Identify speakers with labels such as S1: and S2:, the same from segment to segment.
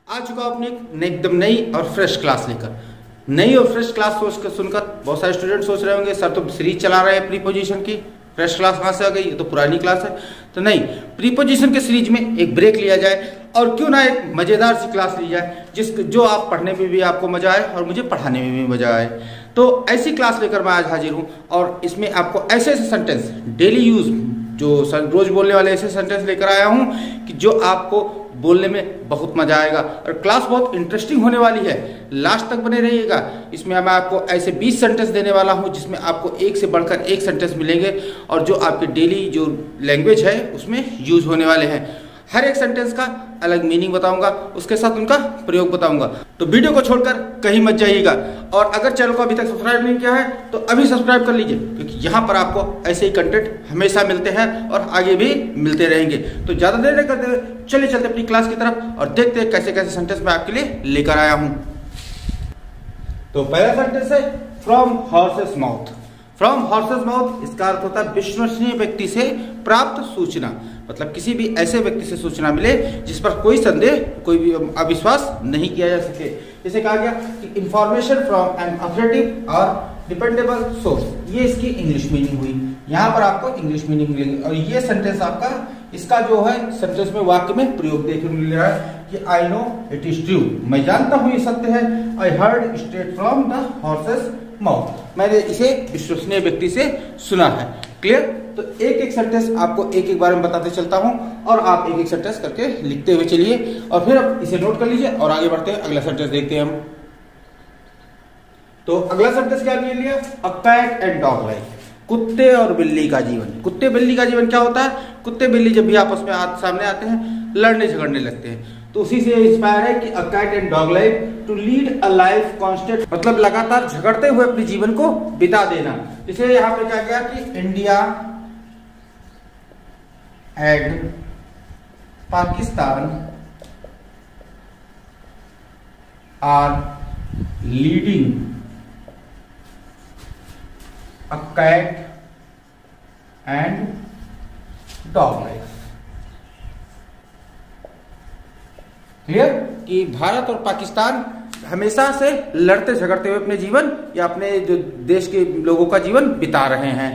S1: आ चुका अपनी एकदम नई और फ्रेश क्लास लेकर। नई और फ्रेश क्लास सोच सुनकर बहुत सारे स्टूडेंट सोच रहे होंगे सर तो सीरीज चला रहे हैं प्रीपोजिशन की, फ्रेश क्लास कहाँ से आ गई, ये तो पुरानी क्लास है। तो नहीं, प्रीपोजिशन के सीरीज में एक ब्रेक लिया जाए और क्यों ना एक मज़ेदार सी क्लास ली जाए जो आप पढ़ने में भी आपको मजा आए और मुझे पढ़ाने में भी मजा आए। तो ऐसी क्लास लेकर मैं आज हाजिर हूँ और इसमें आपको ऐसे ऐसे सेंटेंस डेली यूज जो रोज बोलने वाले ऐसे सेंटेंस लेकर आया हूँ कि जो आपको बोलने में बहुत मजा आएगा और क्लास बहुत इंटरेस्टिंग होने वाली है। लास्ट तक बने रहिएगा। इसमें मैं आपको ऐसे 20 सेंटेंस देने वाला हूँ जिसमें आपको एक से बढ़कर एक सेंटेंस मिलेंगे और जो आपके डेली जो लैंग्वेज है उसमें यूज होने वाले हैं। हर एक सेंटेंस का अलग मीनिंग बताऊंगा, उसके साथ उनका प्रयोग बताऊंगा। तो वीडियो को छोड़कर कहीं मत जाइएगा और अगर चैनल को अभी तक सब्सक्राइब नहीं किया है तो अभी सब्सक्राइब कर लीजिए, क्योंकि यहाँ पर आपको ऐसे ही कंटेंट हमेशा मिलते हैं और आगे भी मिलते रहेंगे। तो ज़्यादा देर नहीं करते हुए चलिए चलते अपनी क्लास की तरफ और देखते हैं कैसे कैसे सेंटेंस मैं आपके लिए लेकर आया हूँ। तो पहला सेंटेंस है from horses mouth. From horses mouth इसका अर्थ होता है विश्वसनीय व्यक्ति से प्राप्त सूचना, मतलब किसी भी ऐसे व्यक्ति से सूचना मिले जिस पर कोई संदेह कोई भी अविश्वास नहीं किया जा सके। जैसे कहा गया कि इंफॉर्मेशन फ्रॉम एन ऑथोरेटिव और डिपेंडेबल सोर्स, ये इसकी इंग्लिश मीनिंग हुई। यहाँ पर आपको इंग्लिश मीनिंग मिलेगी और ये सेंटेंस आपका इसका जो है सेंटेंस में वाक्य में प्रयोग देखने मिल रहा है कि I know it is true, मैं जानता हूँ ये सत्य है। I heard straight from the horses mouth, मैंने इसे विश्वसनीय व्यक्ति से सुना है। क्लियर? तो एक एक सेंटेंस आपको एक एक बार में बताते चलता हूं और आप एक एक सेंटेंस करके लिखते हुए चलिए और फिर अब इसे नोट कर लीजिए और आगे बढ़ते हैं। अगला सेंटेंस देखते हैं हम। तो अगला सेंटेंस क्या ले लिया? A cat and dog life, कुत्ते और बिल्ली का जीवन। कुत्ते बिल्ली का जीवन क्या होता है? कुत्ते बिल्ली जब भी आपस में सामने आते हैं लड़ने झगड़ने लगते हैं, तो उसी से इंस्पायर है कि a cat and dog life to lead a life constant, मतलब लगातार झगड़ते हुए अपने जीवन को बिता देना। जैसे यहाँ पे क्या गया कि India and Pakistan are leading a cat and dog life. Clear? कि भारत और पाकिस्तान हमेशा से लड़ते झगड़ते हुए अपने जीवन या अपने जो देश के लोगों का जीवन बिता रहे हैं।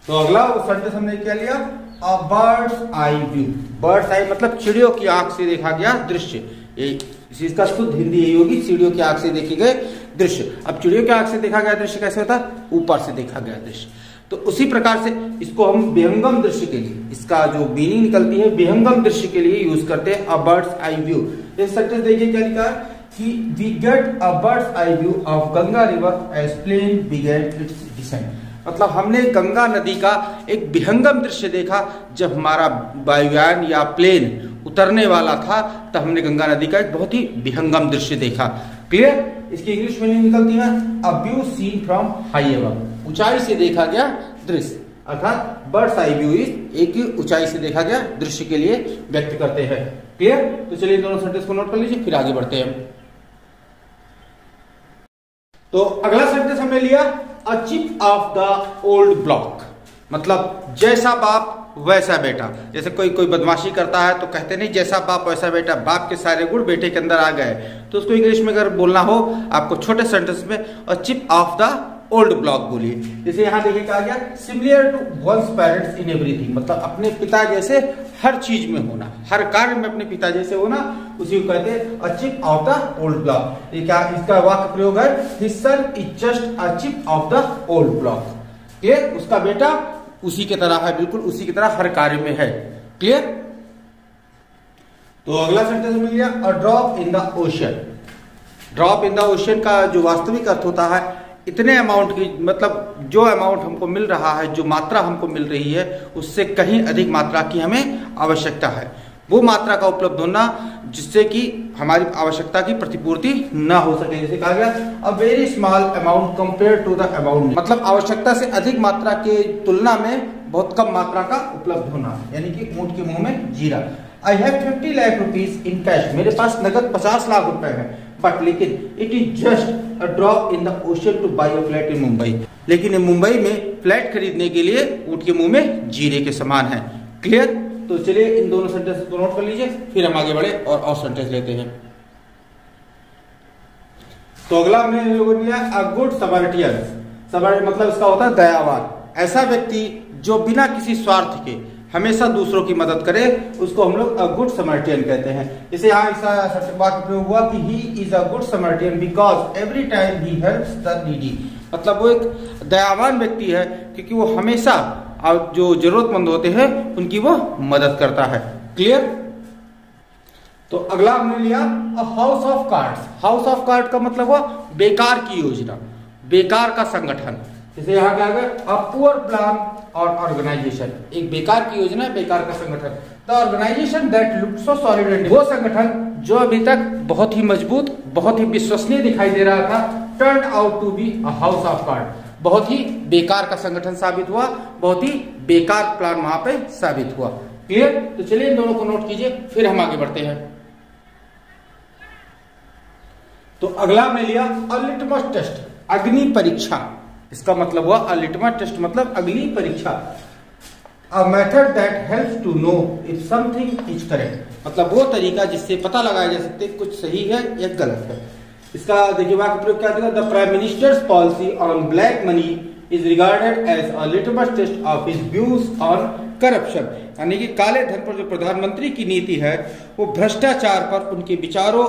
S1: तो अगला सेंटेंस हमने क्या लिया? A bird's eye view. Bird's eye मतलब चिड़ियों की आंख से देखा गया दृश्य। इसका शुद्ध हिंदी यही होगी, चिड़ियों की आंख से देखे गए दृश्य। अब चिड़ियों की आंख से देखा गया दृश्य कैसे होता है? ऊपर से देखा गया दृश्य। तो उसी प्रकार से इसको हम विहंगम दृश्य के लिए, इसका जो मीनिंग निकलती है विहंगम दृश्य के लिए यूज करते हैं अ बर्ड्स आई व्यू। इस सेंटेंस देखिए क्या लिखा है कि we get a bird's eye view of Ganga river as plane begin its descent, मतलब हमने गंगा नदी का एक विहंगम दृश्य देखा जब हमारा वायुयान या प्लेन उतरने वाला था, तब हमने गंगा नदी का एक बहुत ही विहंगम दृश्य देखा। क्लियर? इसकी इंग्लिश मीनिंग निकलती है a view seen from high above, ऊंचाई से देखा गया दृश्य, अर्थात बर्ड्स आई व्यू इज एक ऊंचाई से देखा गया दृश्य के लिए व्यक्त करते हैं। क्लियर? तो चलिए दोनों सेंटेंस को नोट कर लीजिए फिर आगे बढ़ते हैं। तो अगला सेंटेंस हमने लिया अ chip off the old block, मतलब जैसा बाप वैसा बेटा। जैसे कोई बदमाशी करता है तो कहते नहीं जैसा बाप वैसा बेटा, बाप के सारे गुण बेटे के अंदर आ गए। तो उसको इंग्लिश में अगर बोलना हो आपको छोटे सेंटेंस में a chip off the old block बोलिए। जैसे यहाँ देखिए क्या गया, similar to one's parents in everything, मतलब अपने पिता जैसे हर चीज में होना, हर कार्य में अपने पिता जैसे होना, उसी को कहते हैं अ chip off the old block. ये क्या इसका वाक्य प्रयोग है? His son is just a chip off the old block. Clear? उसका बेटा उसी की तरह है, बिल्कुल उसी की तरह हर कार्य में है। क्लियर? तो अगला सेंटेंस मिल गया अ drop in the ocean. Drop in the ocean का जो वास्तविक अर्थ होता है इतने अमाउंट की, मतलब जो अमाउंट हमको मिल रहा है, जो मात्रा हमको मिल रही है उससे कहीं अधिक मात्रा की हमें आवश्यकता है। वो मात्रा का उपलब्ध होना जिससे कि हमारी आवश्यकता की प्रतिपूर्ति ना हो सके। जैसे कहा गया a very small amount compare to the amount, मतलब आवश्यकता से अधिक मात्रा के तुलना में बहुत कम मात्रा का उपलब्ध होना, यानी कि ऊंट के मुंह में जीरा। I have 50 lakh rupees in cash, मेरे पास नगद 50 लाख रुपए है, बट लेकिन it is just a drop in the ocean to buy a flat in Mumbai, लेकिन मुंबई में फ्लैट खरीदने के लिए ऊंट के मुंह में जीरे के समान है। क्लियर? तो चलिए इन दोनों सेंटेंस को नोट कर लीजिए, फिर हम आगे बढ़े और सेंटेंस लेते हैं। तो अगला हमने इन लोगों ने लिया अ गुड समैरिटियन। समैरिटियन मतलब इसका होता है दयावान, ऐसा व्यक्ति जो बिना किसी स्वार्थ के हमेशा दूसरों की मदद करे, उसको हम लोग अ गुड समैरिटियन कहते हैं। जैसे यहाँ इस वाक्य प्रयोग हुआ कि he is a good Samaritan because every time he helps the needy. मतलब वो एक दयावान व्यक्ति है क्योंकि वो हमेशा जो जरूरतमंद होते हैं उनकी वो मदद करता है। क्लियर। तो अगला हमने लिया अ house of cards. House of card का मतलब हुआ बेकार की योजना, बेकार का संगठन। जैसे यहाँ क्या अ पुअर प्लान और ऑर्गेनाइजेशन, एक बेकार की योजना, बेकार का संगठन। The organisation that looked so solid and, वो संगठन जो अभी तक बहुत ही मजबूत, बहुत ही विश्वसनीय दिखाई दे रहा था, turn out to be a house of card, बहुत ही बेकार का संगठन साबित हुआ, बहुत ही बेकार प्लान वहां पे साबित हुआ। क्लियर। तो चलिए इन दोनों को नोट कीजिए, फिर हम आगे बढ़ते हैं। तो अगला हमने लिया अ लिटमस टेस्ट, अग्नि परीक्षा। इसका मतलब हुआ अ लिटमस टेस्ट मतलब अग्नि परीक्षा। A method that helps to know if something is correct, मतलब वो तरीका जिससे पता लगाया जा सकते कुछ सही है या गलत है। इसका देखिए वाक्य प्रयोग क्या था, the prime minister's policy on black money is regarded as a litmus test of his views on corruption, यानी कि काले धन पर जो प्रधानमंत्री की नीति है वो भ्रष्टाचार पर उनके विचारों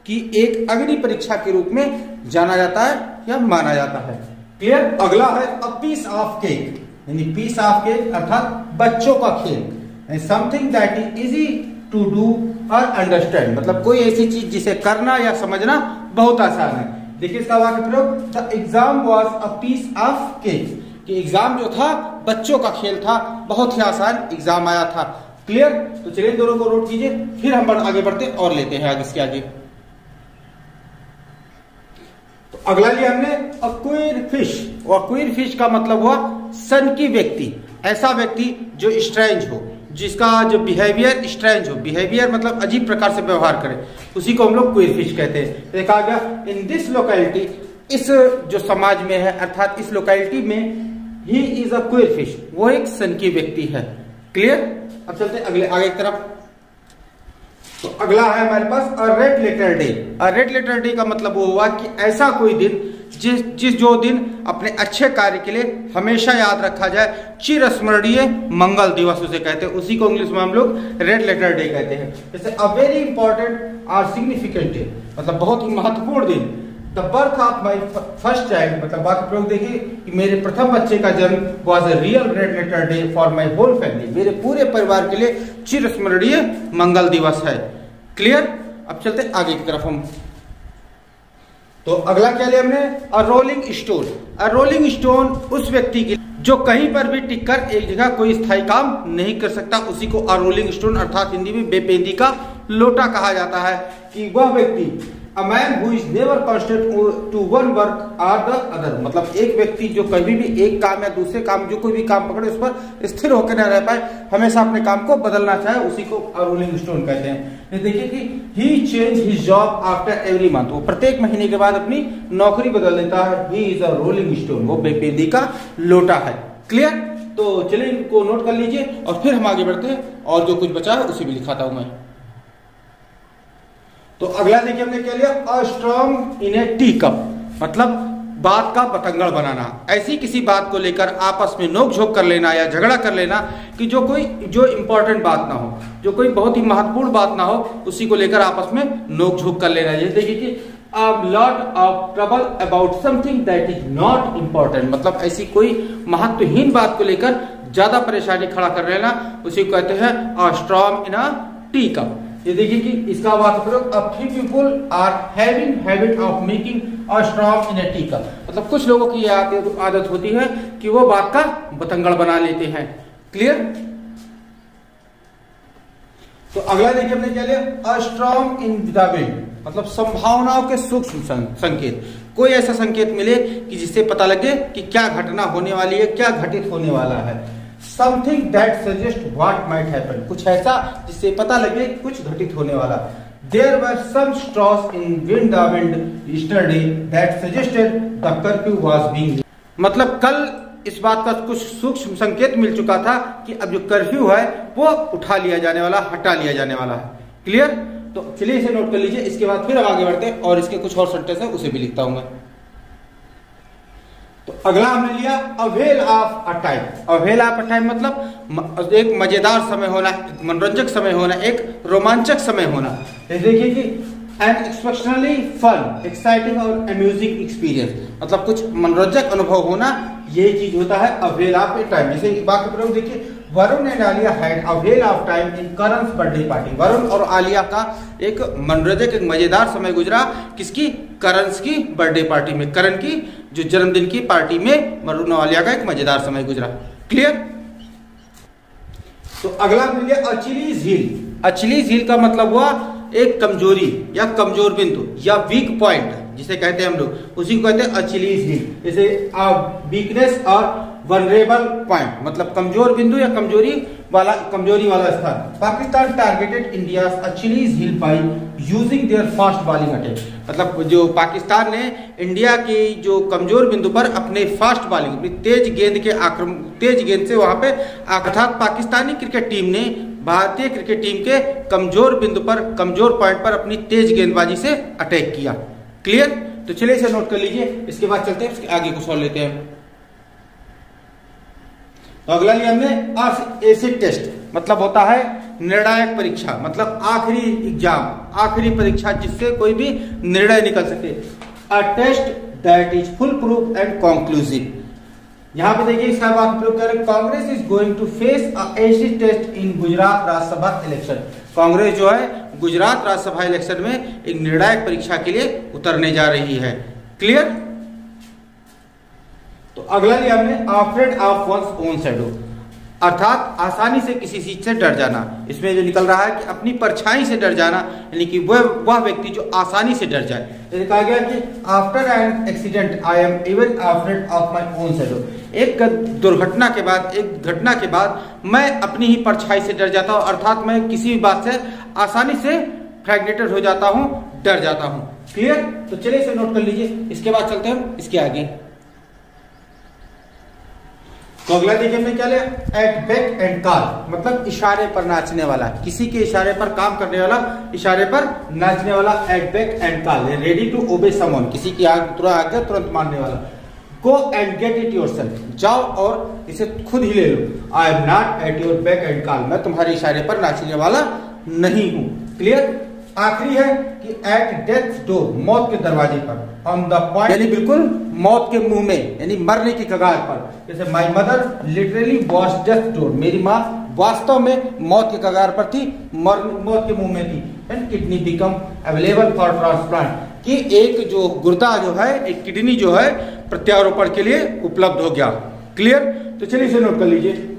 S1: की एक अग्नि परीक्षा के रूप में जाना जाता है या माना जाता है। क्लियर। अगला है अ पीस ऑफ केक, यानी पीस ऑफ केक अर्थात बच्चों का खेल, something that is easy to do और अंडरस्टैंड, मतलब कोई ऐसी चीज जिसे करना या समझना बहुत आसान है। देखिए इसका वाक्य प्रयोग, the exam was a piece of cake, कि एग्जाम जो था बच्चों का खेल था, बहुत ही आसान एग्जाम आया था। क्लियर। तो चलिए दोनों को नोट कीजिए, फिर हम आगे बढ़ते और लेते हैं आगे इसके आगे। तो अगला लिया हमने अक्वायर फिश। अक्वायर फिश का मतलब हुआ सनकी व्यक्ति, ऐसा व्यक्ति जो स्ट्रेंज हो, जिसका जो बिहेवियर स्ट्रेंज हो, बिहेवियर मतलब अजीब प्रकार से व्यवहार करे, उसी को हम लोग क्वेर फिश कहते हैं। देखा गया इन दिस लोकेलिटी, इस जो समाज में है अर्थात इस लोकेलिटी में, ही इज अ क्वेर फिश, वो एक सनकी व्यक्ति है। क्लियर। अब चलते अगले आगे की तरफ। तो अगला है हमारे पास अ रेड लेटर डे। अ रेड लेटर डे का मतलब वो हुआ कि ऐसा कोई दिन जिस जो दिन अपने अच्छे कार्य के लिए हमेशा याद रखा जाए, चिरस्मरणीय मंगल दिवस उसे कहते हैं, उसी को इंग्लिश में हम लोग रेड लेटर डे कहते हैं। जैसे अ वेरी इंपॉर्टेंट और सिग्निफिकेंट डे, मतलब बहुत ही महत्वपूर्ण दिन। The birth of my first child, मतलब वाक्य प्रयोग देखिए कि मेरे प्रथम बच्चे का जन्म was a real red letter day for my whole family, मेरे पूरे परिवार के लिए चिरस्मरणीय मंगल दिवस है। क्लियर। अब चलते आगे की तरफ हम। तो अगला क्या लिया हमने, अ रोलिंग स्टोन। अ रोलिंग स्टोन उस व्यक्ति की जो कहीं पर भी टिककर एक जगह कोई स्थायी काम नहीं कर सकता, उसी को अ रोलिंग स्टोन अर्थात हिंदी में बेपेंदी का लोटा कहा जाता है। कि वह व्यक्ति a man who is never constant to one work or the other, मतलब एक व्यक्ति जो कभी भी एक काम या दूसरे काम, जो कोई भी काम पकड़े उस पर स्थिर होकर न रह पाए, हमेशा अपने काम को बदलना चाहे, उसी को अ रोलिंग स्टोन कहते हैं। देखिए कि he change his job after every month, वो प्रत्येक महीने के बाद अपनी नौकरी बदल देता है। ही इज अ रोलिंग स्टोन, वो बेपेंदी का लोटा है। क्लियर। तो चलिए इनको नोट कर लीजिए और फिर हम आगे बढ़ते हैं, और जो कुछ बचा है उसे भी लिखाता हूं मैं। तो अगला देखिए हमने क्या लिया, a strong in A tea cup, मतलब बात का बतंगड़ बनाना, ऐसी किसी बात को लेकर आपस में नोक झोंक कर लेना या झगड़ा कर लेना कि जो इंपॉर्टेंट बात ना हो, जो कोई बहुत ही महत्वपूर्ण बात ना हो, उसी को लेकर आपस में नोक झोंक कर लेना। जैसे देखिए कि a lot of trouble about something that is not important, मतलब ऐसी कोई महत्वहीन बात को लेकर ज्यादा परेशानी खड़ा कर लेना, उसी को कहते हैं a storm in a teacup। ये देखिए कि इसका वाक्य प्रयोग, a few people are having habit of making a storm in a teacup, मतलब कुछ लोगों की आदत होती है कि वो बात का बतंगड़ बना लेते हैं। क्लियर। तो अगला देखिए हमने क्या लिया, a strong in the wind, मतलब संभावनाओं के सूक्ष्म संकेत, कोई ऐसा संकेत मिले कि जिससे पता लगे कि क्या घटना होने वाली है, क्या घटित होने वाला है। Something that suggest what might happen, कुछ ऐसा जिससे पता लगे कुछ घटित होने वाला। There were some straws in wind the wind yesterday that suggested the curfew was being, मतलब कल इस बात का कुछ सूक्ष्म संकेत मिल चुका था कि अब जो कर्फ्यू है वो उठा लिया जाने वाला, हटा लिया जाने वाला है। क्लियर? तो चलिए इसे नोट कर लीजिए। इसके बाद फिर हम आगे बढ़ते हैं और इसके कुछ और सेंटेंस है उसे भी लिखता हूं मैं। तो अगला हमने लिया avail of a time. Avail of a time मतलब एक मजेदार समय होना, एक मनोरंजक समय होना, एक रोमांचक समय होना। देखिए कि एन एक्सपेक्शनली फन, एक्साइटिंग और अम्यूजिंग एक्सपीरियंस, मतलब कुछ मनोरंजक अनुभव होना, यही चीज होता है अवेल ऑफ ए टाइम। जैसे बाकी प्रयोग देखिए, Varun and Alia had a whale of time in Karan's birthday party. Varun और आलिया का एक मनोरंजक, एक मजेदार समय गुजरा किसकी? करण's की बर्थडे पार्टी में। करण की जो जन्मदिन की पार्टी में वरुण और आलिया का एक मजेदार समय गुजरा। क्लियर? तो अगला मिल गया अचिलीज हिल। अचिलीज हिल का मतलब हुआ एक कमजोरी या कमजोर बिंदु या वीक पॉइंट, जिसे कहते हैं हम लोग, उसी को कहते हैं अचिलीज हिल। जैसे वीकनेस और वनरेबल पॉइंट, मतलब कमजोर बिंदु या कमजोरी वाला स्थान। Pakistan targeted India Achilles heel by using their fast bowling attack, मतलब जो पाकिस्तान ने इंडिया की जो कमजोर बिंदु पर अपने फास्ट बॉलिंग, अपनी तेज गेंद से वहां पे, अर्थात पाकिस्तानी क्रिकेट टीम ने भारतीय क्रिकेट टीम के कमजोर बिंदु पर, कमजोर पॉइंट पर अपनी तेज गेंदबाजी से अटैक किया। क्लियर? तो चलिए इसे नोट कर लीजिए। इसके बाद चलते हैं इसके आगे कुछ और लेते हैं। तो अगला लिया हमने एसिड टेस्ट, मतलब होता है निर्णायक परीक्षा, मतलब आखिरी एग्जाम, आखिरी परीक्षा जिससे कोई भी निर्णय निकल सके। A test that is foolproof and conclusive. यहां पे देखिए इसका बात प्रयोग करें, Congress is going to face a acid test in Gujarat Rajya Sabha election. Congress जो है गुजरात राज्यसभा इलेक्शन में एक निर्णायक परीक्षा के लिए उतरने जा रही है। क्लियर? तो अगला लिया हमने afraid of one's own shadow, अर्थात आसानी से किसी चीज से डर जाना। इसमें जो निकल रहा है कि अपनी परछाई से डर जाना, यानी कि वह व्यक्ति जो आसानी से डर जाए। जैसे कहा गया कि after an accident I am even afraid of my own shadow. एक दुर्घटना के बाद, एक घटना के बाद मैं अपनी ही परछाई से डर जाता हूं, अर्थात मैं किसी भी बात से आसानी से फ्रैग्नेटेड हो जाता हूं, डर जाता हूं। क्लियर? तो चलिए इसे नोट कर लीजिए। इसके बाद चलते हैं इसके आगे। तो अगला देखिए हमने क्या लिया, एट बेक एंड कॉल, मतलब इशारे पर नाचने वाला, किसी के इशारे पर काम करने वाला, इशारे पर नाचने वाला। At beck and call, ready to obey someone, किसी की आज्ञा तुरंत मानने वाला। Go and get it yourself, जाओ और इसे खुद ही ले लो। I am not at your beck and call, मैं तुम्हारे इशारे पर नाचने वाला नहीं हूं। क्लियर? आखिरी है कि एट डेथ डोर, मौत के दरवाजे पर, ऑन द पॉइंट, यानी बिल्कुल मौत के मुंह में, यानी मरने की कगार पर। जैसे my mother literally was death door, मेरी माँ वास्तव में मौत के कगार पर थी, मौत के मुंह में थी। And kidney become available for transplant, कि एक जो गुर्दा जो है, एक किडनी जो है प्रत्यारोपण के लिए उपलब्ध हो गया। क्लियर? तो चलिए इसे नोट कर लीजिए।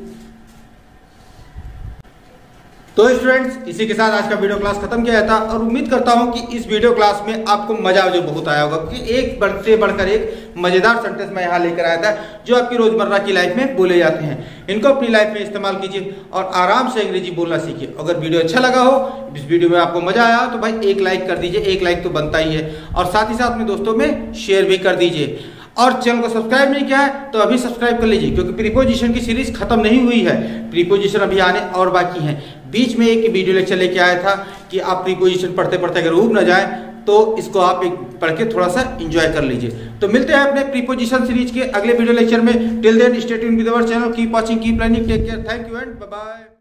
S1: तो स्टूडेंट्स, इसी के साथ आज का वीडियो क्लास खत्म किया था और उम्मीद करता हूं कि इस वीडियो क्लास में आपको मजा जो बहुत आया होगा, कि एक बढ़ते बढ़कर एक मजेदार सेंटेंस मैं यहाँ लेकर आया था जो आपकी रोजमर्रा की लाइफ में बोले जाते हैं। इनको अपनी लाइफ में इस्तेमाल कीजिए और आराम से अंग्रेजी बोलना सीखिए। अगर वीडियो अच्छा लगा हो, इस वीडियो में आपको मजा आया तो भाई एक लाइक कर दीजिए, एक लाइक तो बनता ही है, और साथ ही साथ अपने दोस्तों में शेयर भी कर दीजिए। और चैनल को सब्सक्राइब नहीं किया है तो अभी सब्सक्राइब कर लीजिए, क्योंकि प्रीपोजिशन की सीरीज खत्म नहीं हुई है, प्रीपोजिशन अभी आने और बाकी हैं। बीच में एक वीडियो लेक्चर लेके आया था कि आप प्रीपोजिशन पढ़ते पढ़ते अगर ऊब न जाए तो इसको आप एक पढ़ के थोड़ा सा एंजॉय कर लीजिए। तो मिलते हैं अपने प्रीपोजिशन सीरीज के अगले वीडियो लेक्चर में। Till then stay tuned with our channel, keep watching, keep learning, take care, thank you and bye bye.